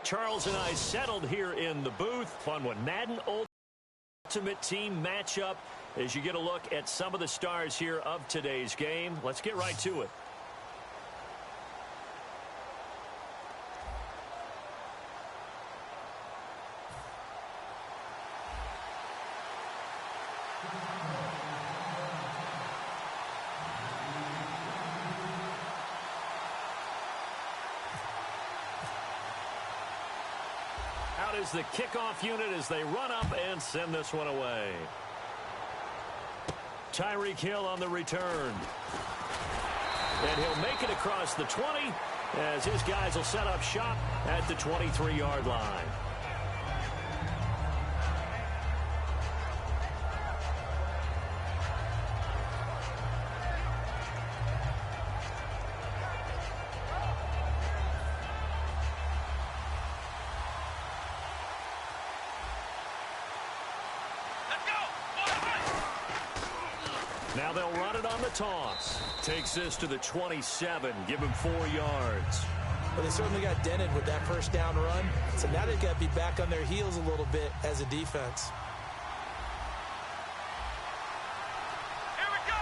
Charles and I settled here in the booth. Fun one. Madden Ultimate Team matchup as you get a look at some of the stars here of today's game. Let's get right to it. Out is the kickoff unit as they run up and send this one away. Tyreek Hill on the return. And he'll make it across the 20 as his guys will set up shop at the 23-yard line. Now they'll run it on the toss. Takes this to the 27. Give him 4 yards. Well, they certainly got dented with that first down run. So now they've got to be back on their heels a little bit as a defense. Here we go.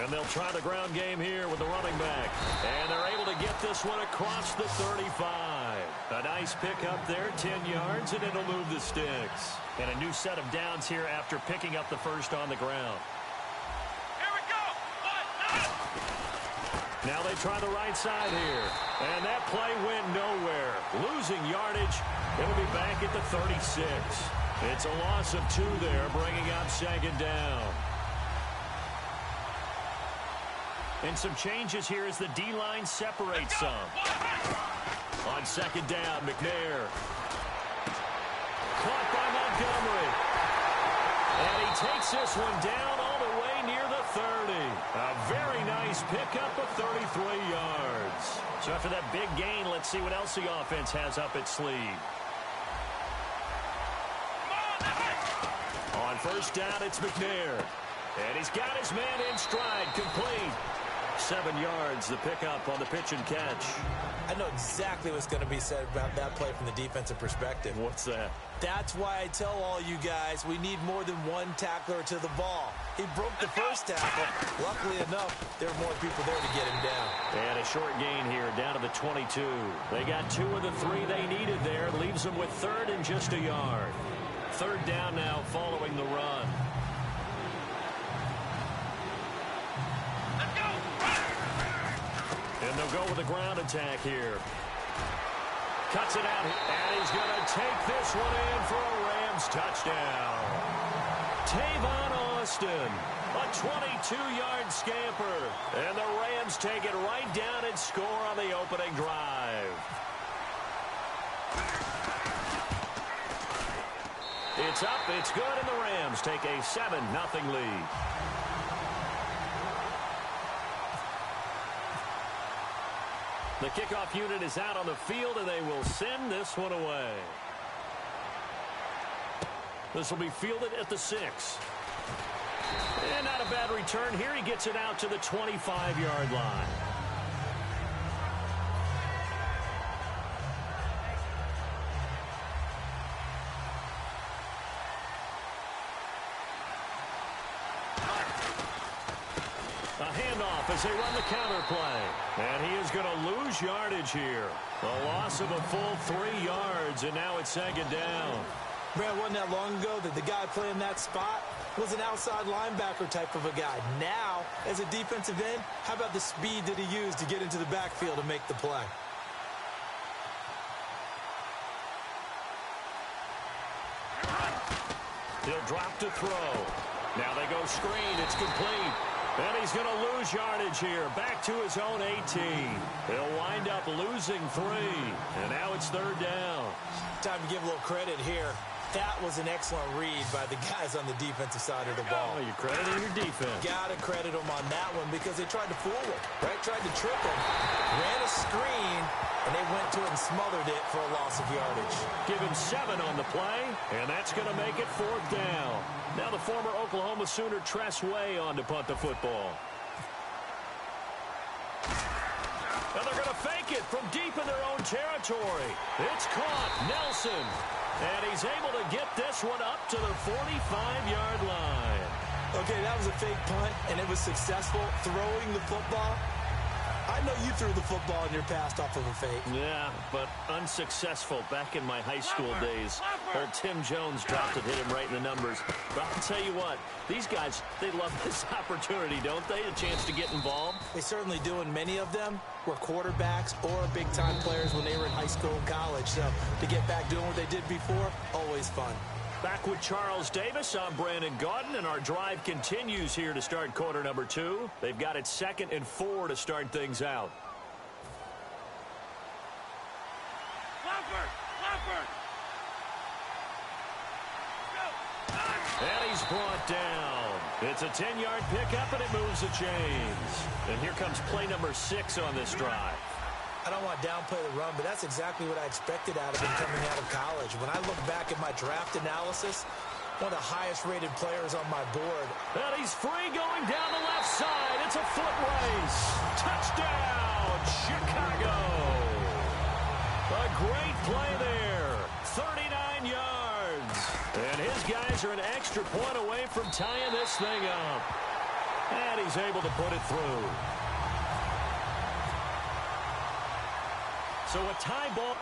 And they'll try the ground game here with the running back. And they're able to get this one across the 35. A nice pickup there, 10 yards, and it'll move the sticks. And a new set of downs here after picking up the first on the ground. Here we go. Now they try the right side here. And that play went nowhere. Losing yardage. It'll be back at the 36. It's a loss of 2 there, bringing up second down. And some changes here as the D-line separates some. On second down, McNair. Caught by Montgomery. And he takes this one down all the way near the 30. A very nice pickup of 33 yards. So after that big gain, let's see what else the offense has up its sleeve. On first down, it's McNair. And he's got his man in stride, complete. 7 yards, the pickup on the pitch and catch. I know exactly what's going to be said about that play from the defensive perspective. What's that? That's why I tell all you guys we need more than one tackler to the ball. He broke the first tackle. Luckily enough, there were more people there to get him down. And a short gain here, down to the 22. They got 2 of the 3 they needed there. Leaves them with 3rd and just a yard. 3rd down now following the run. And they'll go with a ground attack here. Cuts it out, and he's going to take this one in for a Rams touchdown. Tavon Austin, a 22-yard scamper. And the Rams take it right down and score on the opening drive. It's up, it's good, and the Rams take a 7-0 lead. The kickoff unit is out on the field, and they will send this one away. This will be fielded at the 6. And not a bad return here. He gets it out to the 25-yard line. As they run the counter play. And he is going to lose yardage here. A loss of a full 3 yards, and now it's second down. Brad, wasn't that long ago that the guy playing that spot was an outside linebacker type of a guy. Now, as a defensive end, how about the speed that he used to get into the backfield to make the play? He'll drop to throw. Now they go screen. It's complete. And he's going to lose yardage here. Back to his own 18. He'll wind up losing 3. And now it's 3rd down. Time to give a little credit here. That was an excellent read by the guys on the defensive side of the ball. Oh, you're crediting your defense. Got to credit them on that one because they tried to fool him, right? Tried to trick him. Ran a screen, and they went to it and smothered it for a loss of yardage. Give him 7 on the play, and that's going to make it 4th down. Now the former Oklahoma Sooner Tress Way on to punt the football. And they're going to fake it from deep in their own territory. It's caught. Nelson. And he's able to get this one up to the 45-yard line. Okay, that was a fake punt, and it was successful. Throwing the football. I know you threw the football in your past off of a fake. Yeah, but unsuccessful back in my high school days. Old Tim Jones dropped it, hit him right in the numbers. But I'll tell you what, these guys, they love this opportunity, don't they? A chance to get involved. They certainly do, and many of them were quarterbacks or big-time players when they were in high school and college. So to get back doing what they did before, always fun. Back with Charles Davis, I'm Brandon Gaudin, and our drive continues here to start quarter number 2. They've got it 2nd and 4 to start things out. And he's brought down. It's a 10-yard pickup, and it moves the chains. And here comes play number 6 on this drive. I don't want to downplay the run, but that's exactly what I expected out of him coming out of college. When I look back at my draft analysis, one of the highest-rated players on my board. And he's free going down the left side. It's a foot race. Touchdown, Chicago. A great play there. 39 yards. And his guys are an extra point away from tying this thing up. And he's able to put it through. So a tie ball.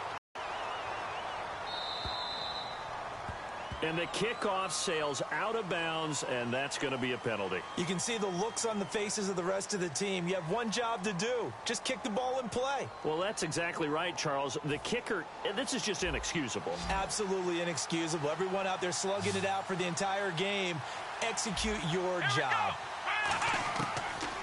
And the kickoff sails out of bounds, and that's going to be a penalty. You can see the looks on the faces of the rest of the team. You have one job to do. Just kick the ball and play. Well, that's exactly right, Charles. The kicker, this is just inexcusable. Absolutely inexcusable. Everyone out there slugging it out for the entire game. Execute your job.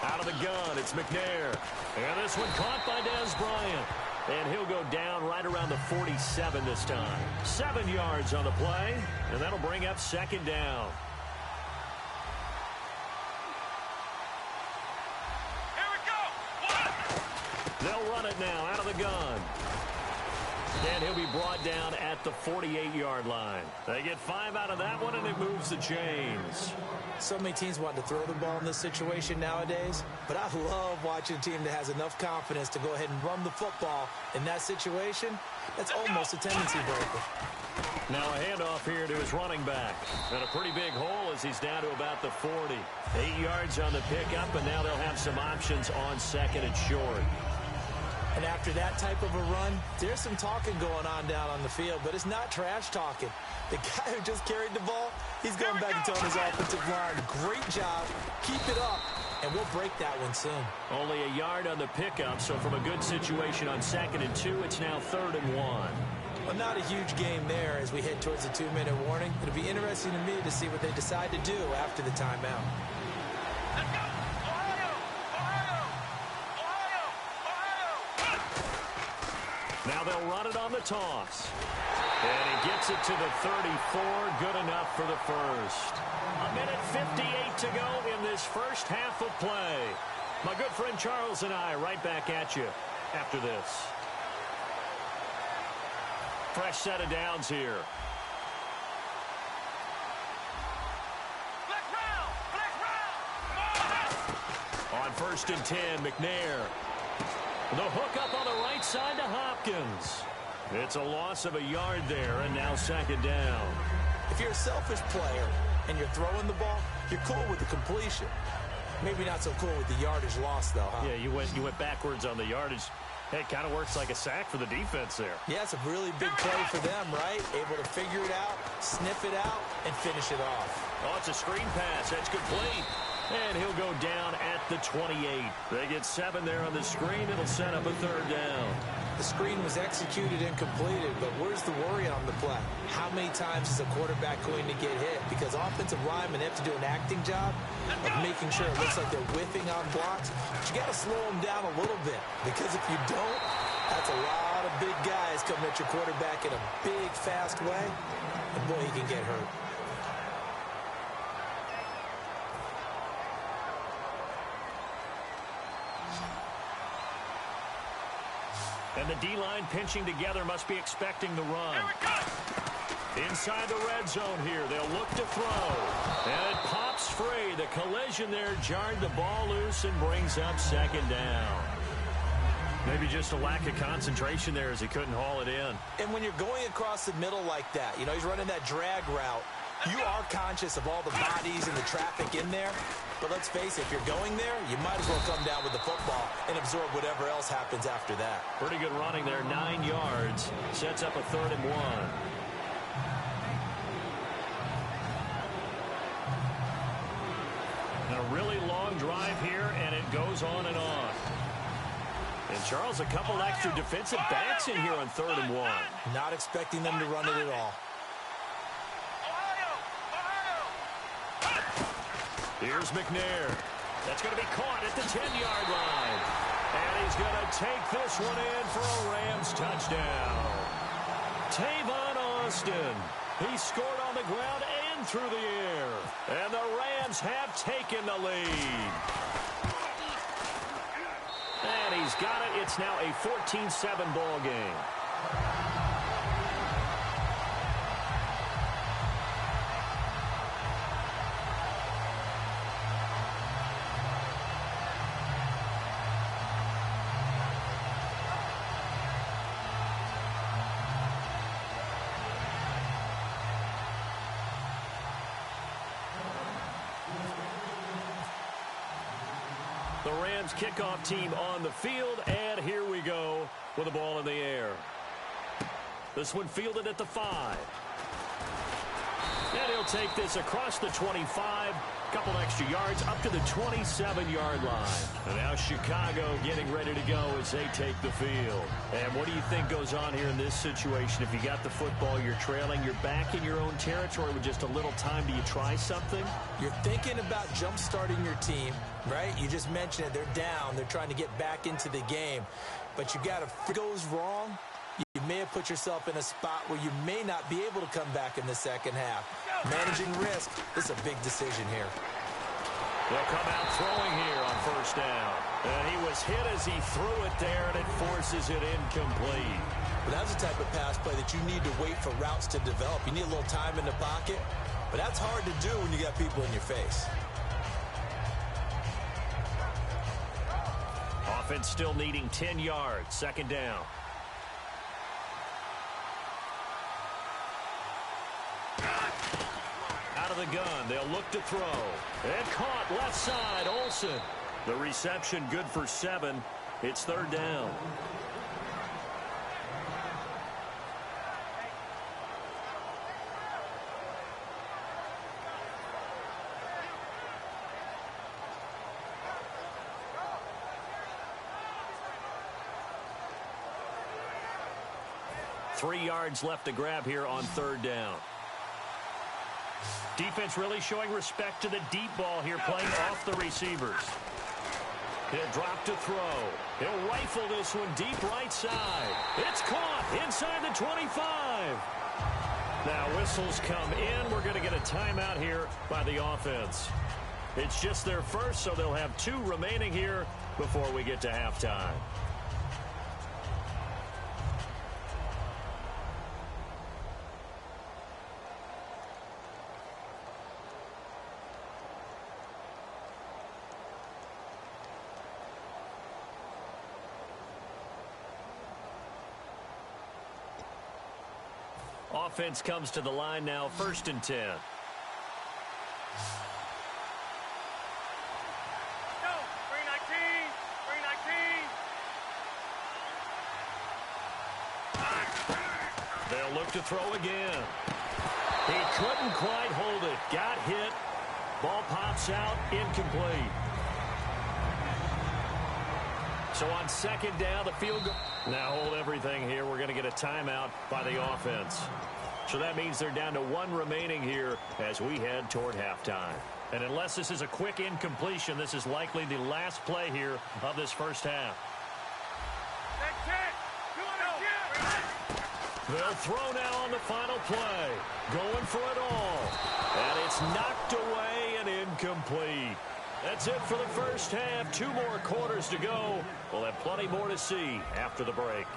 Out of the gun, it's McNair. And this one caught by Des Bryant. And he'll go down right around the 47 this time. 7 yards on the play, and that'll bring up 2nd down. Here we go. They'll run it now out of the gun. And he'll be brought down at the 48-yard line. They get 5 out of that one, and it moves the chains. So many teams want to throw the ball in this situation nowadays, but I love watching a team that has enough confidence to go ahead and run the football in that situation. That's almost a tendency breaker. Now a handoff here to his running back. And a pretty big hole as he's down to about the 40. 8 yards on the pickup, and now they'll have some options on 2nd and short. And after that type of a run, there's some talking going on down on the field, but it's not trash talking. The guy who just carried the ball, he's going back and telling his offensive line, great job, keep it up, and we'll break that one soon. Only a yard on the pickup, so from a good situation on 2nd and 2, it's now 3rd and 1. Well, not a huge game there as we head towards the 2-minute warning. It'll be interesting to me to see what they decide to do after the timeout. Let's go. Ohio! Ohio! Ohio! Now they'll run it on the toss. And he gets it to the 34, good enough for the first. 1:58 to go in this first half of play. My good friend Charles and I right back at you after this. Fresh set of downs here. On 1st and 10, McNair. The hook up on the right side to Hopkins. It's a loss of a yard there, and now 2nd down. If you're a selfish player and you're throwing the ball, you're cool with the completion. Maybe not so cool with the yardage loss, though, huh? Yeah, you went backwards on the yardage. Hey, it kind of works like a sack for the defense there. Yeah, it's a really big play for them, right? Able to figure it out, sniff it out, and finish it off. Oh, it's a screen pass. That's complete. And he'll go down at the 28. They get 7 there on the screen. It'll set up a 3rd down. The screen was executed and completed, but where's the worry on the play? How many times is a quarterback going to get hit? Because offensive linemen have to do an acting job of making sure it looks like they're whiffing on blocks. But you got to slow them down a little bit, because if you don't, that's a lot of big guys coming at your quarterback in a big, fast way, and boy, he can get hurt. And the D-line pinching together must be expecting the run. Inside the red zone here, they'll look to throw. And it pops free. The collision there jarred the ball loose and brings up 2nd down. Maybe just a lack of concentration there as he couldn't haul it in. And when you're going across the middle like that, you know, he's running that drag route, you are conscious of all the bodies and the traffic in there. But let's face it, if you're going there, you might as well come down with the football and absorb whatever else happens after that. Pretty good running there, 9 yards. Sets up a 3rd and 1. A really long drive here, and it goes on and on. And Charles, a couple extra defensive backs in here on 3rd and 1. Not expecting them to run it at all. Here's McNair. That's going to be caught at the 10-yard line. And he's going to take this one in for a Rams touchdown. Tavon Austin. He scored on the ground and through the air. And the Rams have taken the lead. And he's got it. It's now a 14-7 ball game. The Rams kickoff team on the field, and here we go with the ball in the air. This one fielded at the 5. And he'll take this across the 25, couple extra yards up to the 27-yard line. And now Chicago getting ready to go as they take the field. And what do you think goes on here in this situation? If you got the football, you're trailing, you're back in your own territory with just a little time. Do you try something? You're thinking about jump-starting your team, right? You just mentioned it. They're down. They're trying to get back into the game. But you got to, if it goes wrong, you may have put yourself in a spot where you may not be able to come back in the second half. Managing risk is a big decision here. They'll come out throwing here on 1st down. And he was hit as he threw it there, and it forces it incomplete. But that's the type of pass play that you need to wait for routes to develop. You need a little time in the pocket, but that's hard to do when you got people in your face. Offense still needing 10 yards. 2nd down. Out of the gun, they'll look to throw. And caught left side, Olsen. The reception good for 7. It's 3rd down. Three yards left to grab here on 3rd down. Defense really showing respect to the deep ball here, playing off the receivers. He'll drop to throw. He'll rifle this one deep right side. It's caught inside the 25. Now whistles come in. We're going to get a timeout here by the offense. It's just their first, so they'll have 2 remaining here before we get to halftime. Offense comes to the line now, 1st and 10. Go, 319, 319. They'll look to throw again. He couldn't quite hold it. Got hit. Ball pops out, incomplete. So on 2nd down, the field goal. Now hold everything here. We're going to get a timeout by the offense. So that means they're down to 1 remaining here as we head toward halftime. And unless this is a quick incompletion, this is likely the last play here of this first half. They'll throw now on the final play. Going for it all. And it's knocked away and incomplete. That's it for the first half. 2 more quarters to go. We'll have plenty more to see after the break.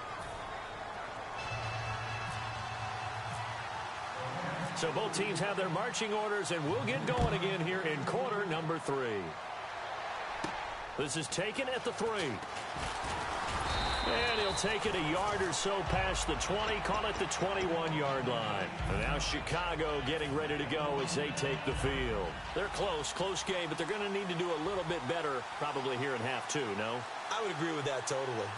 So both teams have their marching orders, and we'll get going again here in quarter number 3. This is taken at the 3. And he'll take it a yard or so past the 20, call it the 21-yard line. And now Chicago getting ready to go as they take the field. They're close game, but they're going to need to do a little bit better probably here in half two, no? I would agree with that totally.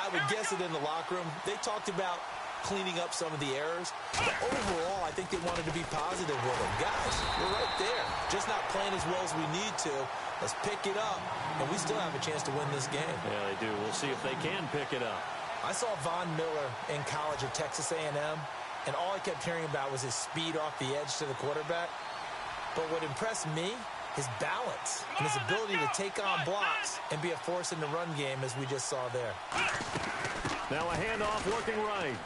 I would guess it in the locker room. They talked about cleaning up some of the errors. But overall, I think they wanted to be positive with them. Guys, we're right there. Just not playing as well as we need to. Let's pick it up, and we still have a chance to win this game. Yeah, they do. We'll see if they can pick it up. I saw Von Miller in college at Texas A&M, and all I kept hearing about was his speed off the edge to the quarterback. But what impressed me, his balance and his ability to take on blocks and be a force in the run game, as we just saw there. Now a handoff looking right.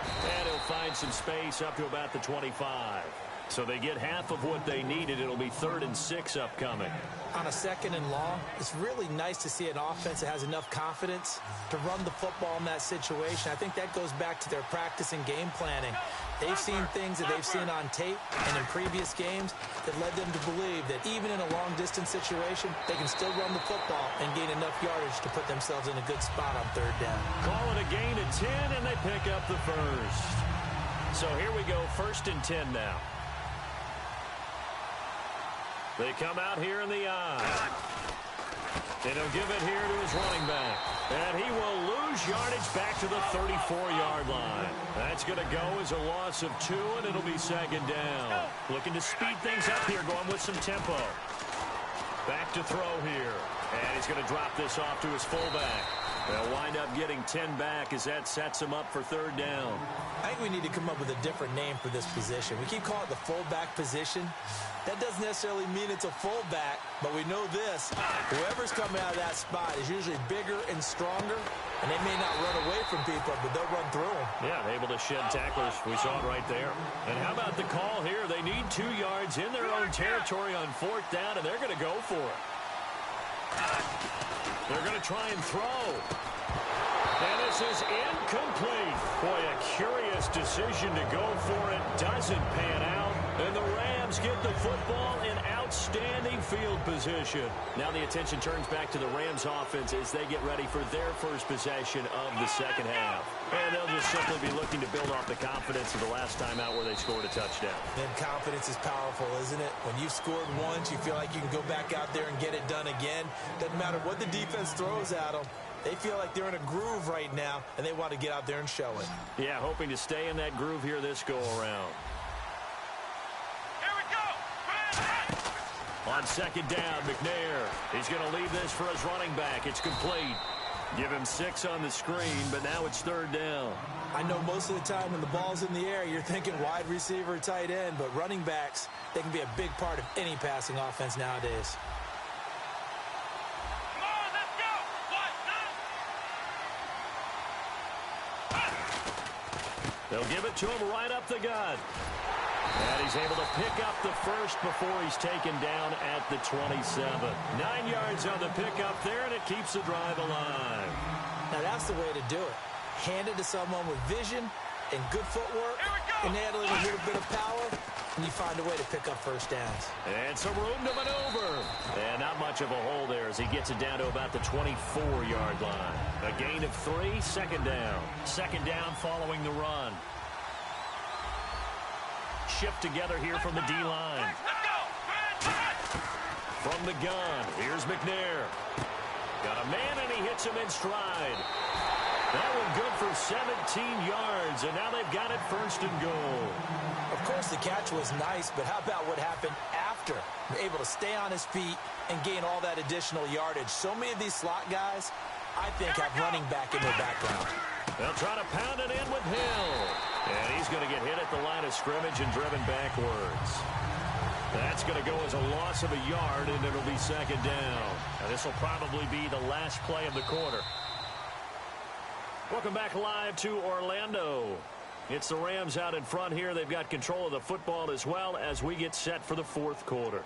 And he'll find some space up to about the 25. So they get half of what they needed. It'll be 3rd and 6 upcoming. On a 2nd and long, it's really nice to see an offense that has enough confidence to run the football in that situation. I think that goes back to their practice and game planning. They've seen things that they've seen on tape and in previous games that led them to believe that even in a long-distance situation, they can still run the football and gain enough yardage to put themselves in a good spot on 3rd down. Call it a gain of 10, and they pick up the first. So here we go, 1st and 10 now. They come out here in the eye. And he'll give it here to his running back. And he will lose yardage back to the 34-yard line. That's going to go as a loss of 2, and it'll be 2nd down. Looking to speed things up here, going with some tempo. Back to throw here. And he's going to drop this off to his fullback. They'll wind up getting 10 back as that sets him up for 3rd down. I think we need to come up with a different name for this position. We keep calling it the fullback position. That doesn't necessarily mean it's a fullback, but we know this. Whoever's coming out of that spot is usually bigger and stronger, and they may not run away from people, but they'll run through them. Yeah, able to shed tacklers. We saw it right there. And how about the call here? They need 2 yards in their own territory on 4th down, and they're going to go for it. They're going to try and throw. And this is incomplete. Boy, a curious decision to go for it. Doesn't pan out. And the Rams get the football in outstanding field position. Now the attention turns back to the Rams offense as they get ready for their first possession of the 2nd half. And they'll just simply be looking to build off the confidence of the last time out where they scored a touchdown. And confidence is powerful, isn't it? When you've scored once, you feel like you can go back out there and get it done again. Doesn't matter what the defense throws at them. They feel like they're in a groove right now, and they want to get out there and show it. Yeah, hoping to stay in that groove here this go-around. On 2nd down, McNair. He's going to leave this for his running back. It's complete. Give him 6 on the screen, but now it's 3rd down. I know most of the time when the ball's in the air, you're thinking wide receiver, tight end, but running backs, they can be a big part of any passing offense nowadays. Come on, let's go! They'll give it to him right up the gut. And he's able to pick up the first before he's taken down at the 27. 9 yards on the pickup there, and it keeps the drive alive. Now that's the way to do it. Hand it to someone with vision and good footwork, and add a little bit of power, and you find a way to pick up 1st downs. And some room to maneuver. And not much of a hole there as he gets it down to about the 24-yard line. A gain of 3, 2nd down. 2nd down following the run. Shift together here from the D-line. From the gun, here's McNair. Got a man, and he hits him in stride. That one good for 17 yards, and now they've got it 1st and goal. Of course, the catch was nice, but how about what happened after? Able to stay on his feet and gain all that additional yardage. So many of these slot guys, I think, have running back in their background. They'll try to pound it in with Hill. And he's going to get hit at the line of scrimmage and driven backwards. That's going to go as a loss of a yard, and it'll be 2nd down. And this will probably be the last play of the quarter. Welcome back live to Orlando. It's the Rams out in front here. They've got control of the football as well as we get set for the 4th quarter.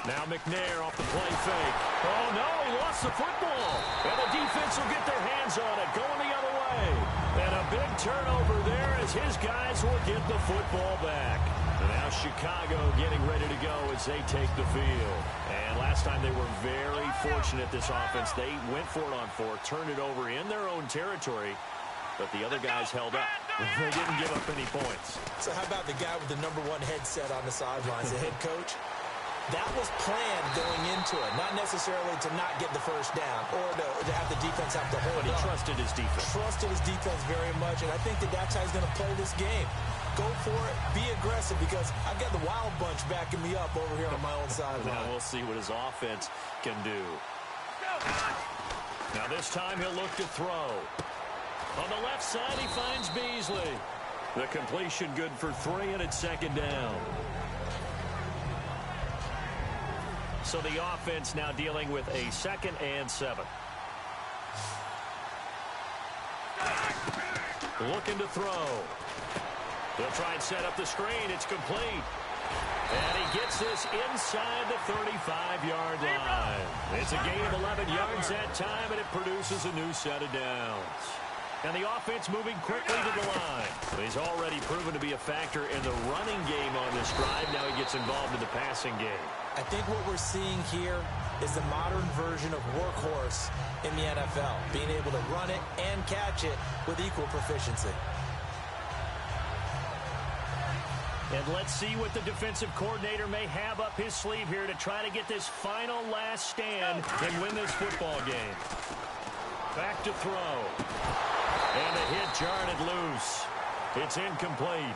Now McNair off the play fake. Oh, no, he lost the football. And the defense will get their hands on it, going the other way. And a big turnover there as his guys will get the football back. And now Chicago getting ready to go as they take the field. And last time they were very fortunate, this offense. They went for it on fourth, turned it over in their own territory, but the other guys held up. They didn't give up any points. So how about the guy with the #1 headset on the sidelines, the head coach? That was planned going into it, not necessarily to not get the first down or to have the defense have to hold But he up. trusted his defense. Trusted his defense very much, and I think that that's how he's going to play this game. Go for it, be aggressive, because I've got the Wild Bunch backing me up over here on my own sideline. Now we'll see what his offense can do. Now this time he'll look to throw. On the left side, he finds Beasley. The completion good for 3, and it's second down. So the offense now dealing with a 2nd and 7. Looking to throw. They'll try and set up the screen. It's complete. And he gets this inside the 35-yard line. It's a gain of 11 yards that time, and it produces a new set of downs. And the offense moving quickly to the line. He's already proven to be a factor in the running game on this drive. Now he gets involved in the passing game. I think what we're seeing here is the modern version of workhorse in the NFL, being able to run it and catch it with equal proficiency. And let's see what the defensive coordinator may have up his sleeve here to try to get this final last stand and win this football game. Back to throw. And the hit jarred it loose. It's incomplete.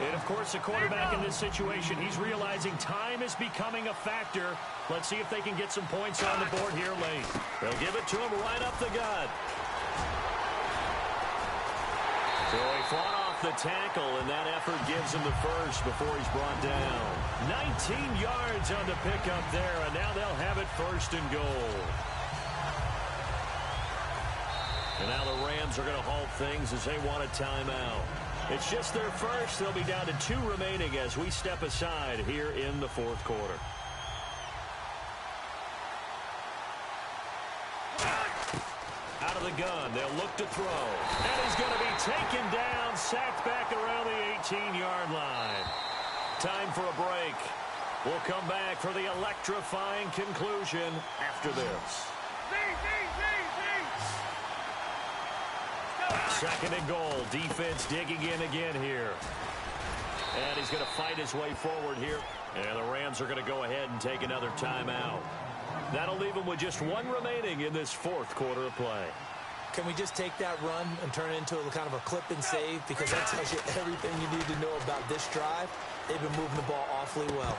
And, of course, the quarterback in this situation, he's realizing time is becoming a factor. Let's see if they can get some points on the board here late. They'll give it to him right up the gut. So he fought off the tackle, and that effort gives him the first before he's brought down. 19 yards on the pickup there, and now they'll have it 1st and goal. And now the Rams are going to halt things as they want a timeout. It's just their first. They'll be down to 2 remaining as we step aside here in the 4th quarter. Out of the gun, they'll look to throw. And he's going to be taken down, sacked back around the 18-yard line. Time for a break. We'll come back for the electrifying conclusion after this. 2nd and goal. Defense digging in again here. And he's going to fight his way forward here. And the Rams are going to go ahead and take another timeout. That'll leave them with just 1 remaining in this 4th quarter of play. Can we just take that run and turn it into a kind of a clip and save? Because that tells you everything you need to know about this drive. They've been moving the ball awfully well.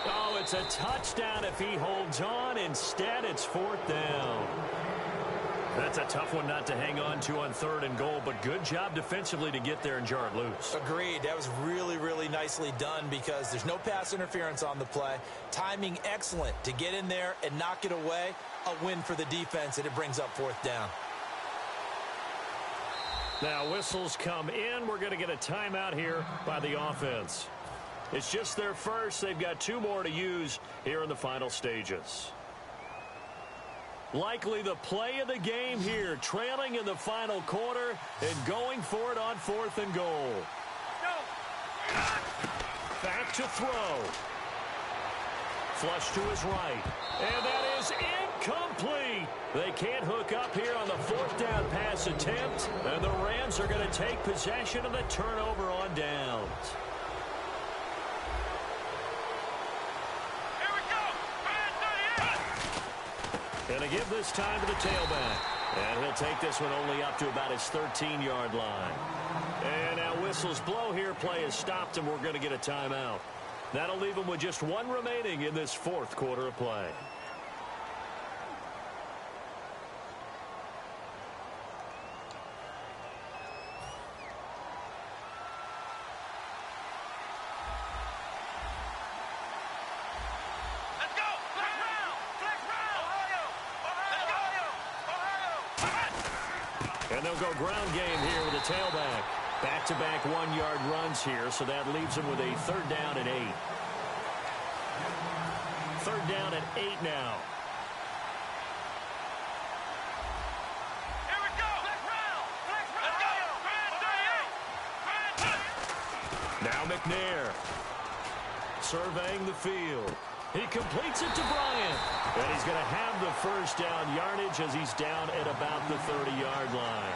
Oh, it's a touchdown if he holds on. Instead, it's 4th down. That's a tough one not to hang on to on 3rd and goal, but good job defensively to get there and jar it loose. Agreed. That was really, really nicely done because there's no pass interference on the play. Timing excellent to get in there and knock it away. A win for the defense, and it brings up 4th down. Now whistles come in. We're going to get a timeout here by the offense. It's just their first. They've got 2 more to use here in the final stages. Likely the play of the game here, trailing in the final quarter and going for it on 4th and goal. Back to throw. Flush to his right. And that is incomplete. They can't hook up here on the 4th down pass attempt. And the Rams are going to take possession of the turnover on downs. And to give this time to the tailback. And he'll take this one only up to about his 13-yard line. And now whistles blow here. Play is stopped, and we're going to get a timeout. That'll leave him with just 1 remaining in this 4th quarter of play. And they'll go ground game here with a tailback. Back-to-back 1-yard runs here, so that leaves them with a 3rd down and 8. third down and 8 now. Here we go. Let's round. Let's go. Now McNair surveying the field. He completes it to Bryant. And he's going to have the first down yardage as he's down at about the 30-yard line.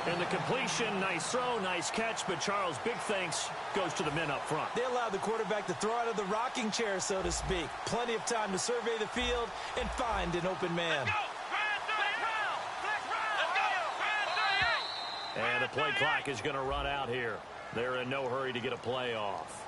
And the completion, nice throw, nice catch, but Charles, big thanks goes to the men up front. They allowed the quarterback to throw out of the rocking chair, so to speak. Plenty of time to survey the field and find an open man. And the play clock is going to run out here. They're in no hurry to get a play off.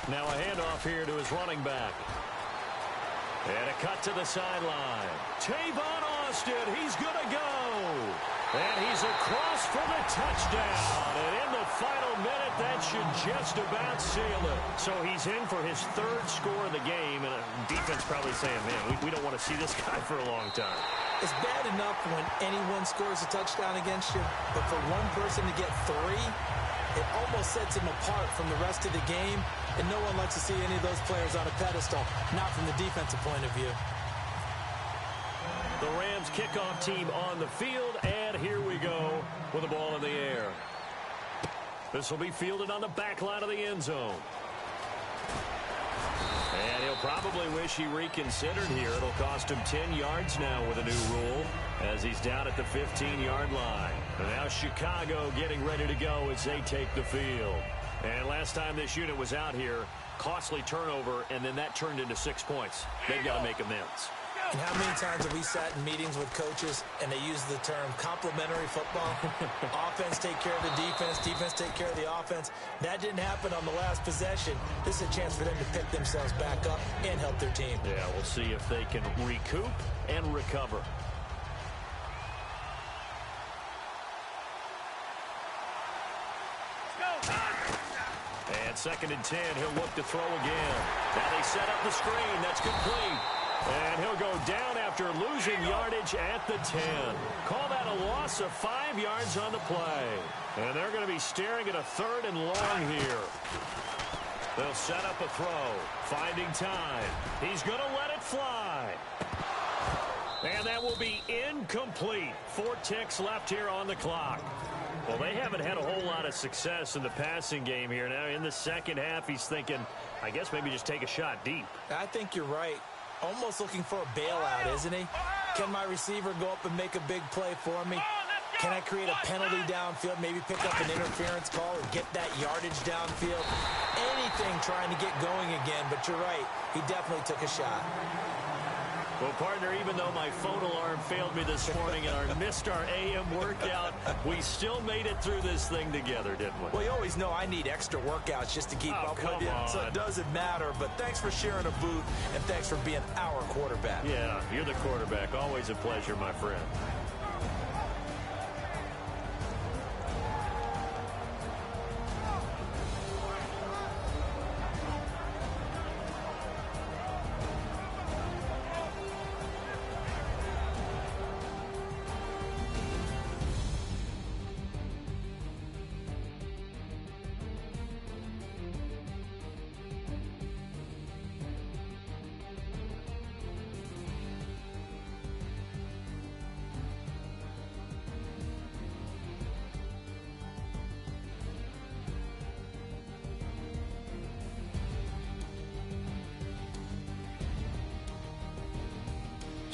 Now a handoff here to his running back. And a cut to the sideline. Tavon Austin, he's going to go. And he's across for the touchdown. And in the final minute, that should just about seal it. So he's in for his third score of the game. And defense probably saying, man, we don't want to see this guy for a long time. It's bad enough when anyone scores a touchdown against you, but for one person to get 3, it almost sets him apart from the rest of the game, and no one likes to see any of those players on a pedestal, not from the defensive point of view. The Rams kickoff team on the field, and here we go with the ball in the air. This will be fielded on the back line of the end zone. And he'll probably wish he reconsidered here. It'll cost him 10 yards now with a new rule as he's down at the 15-yard line. And now Chicago getting ready to go as they take the field. And last time this unit was out here, costly turnover, and then that turned into 6 points. They've got to make amends. And how many times have we sat in meetings with coaches and they use the term complementary football? Offense take care of the defense, defense take care of the offense. That didn't happen on the last possession. This is a chance for them to pick themselves back up and help their team. Yeah, we'll see if they can recoup and recover. And 2nd and 10, he'll look to throw again. Now they set up the screen. That's complete. And he'll go down after losing yardage at the 10. Call that a loss of 5 yards on the play. And they're going to be staring at a 3rd and long here. They'll set up a throw. Finding time. He's going to let it fly. And that will be incomplete. 4 ticks left here on the clock. Well, they haven't had a whole lot of success in the passing game here. Now, in the second half, he's thinking, I guess maybe just take a shot deep. I think you're right. Almost looking for a bailout, isn't he? Can my receiver go up and make a big play for me? Can I create a penalty downfield, maybe pick up an interference call or get that yardage downfield? Anything trying to get going again, but you're right. He definitely took a shot. Well, partner, even though my phone alarm failed me this morning and missed our AM workout, we still made it through this thing together, didn't we? Well, you always know I need extra workouts just to keep up with you, so it doesn't matter. But thanks for sharing a booth, and thanks for being our quarterback. Yeah, you're the quarterback. Always a pleasure, my friend.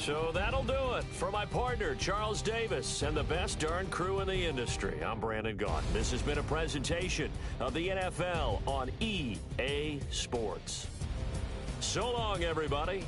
So that'll do it for my partner, Charles Davis, and the best darn crew in the industry. I'm Brandon Gaudin. This has been a presentation of the NFL on EA Sports. So long, everybody.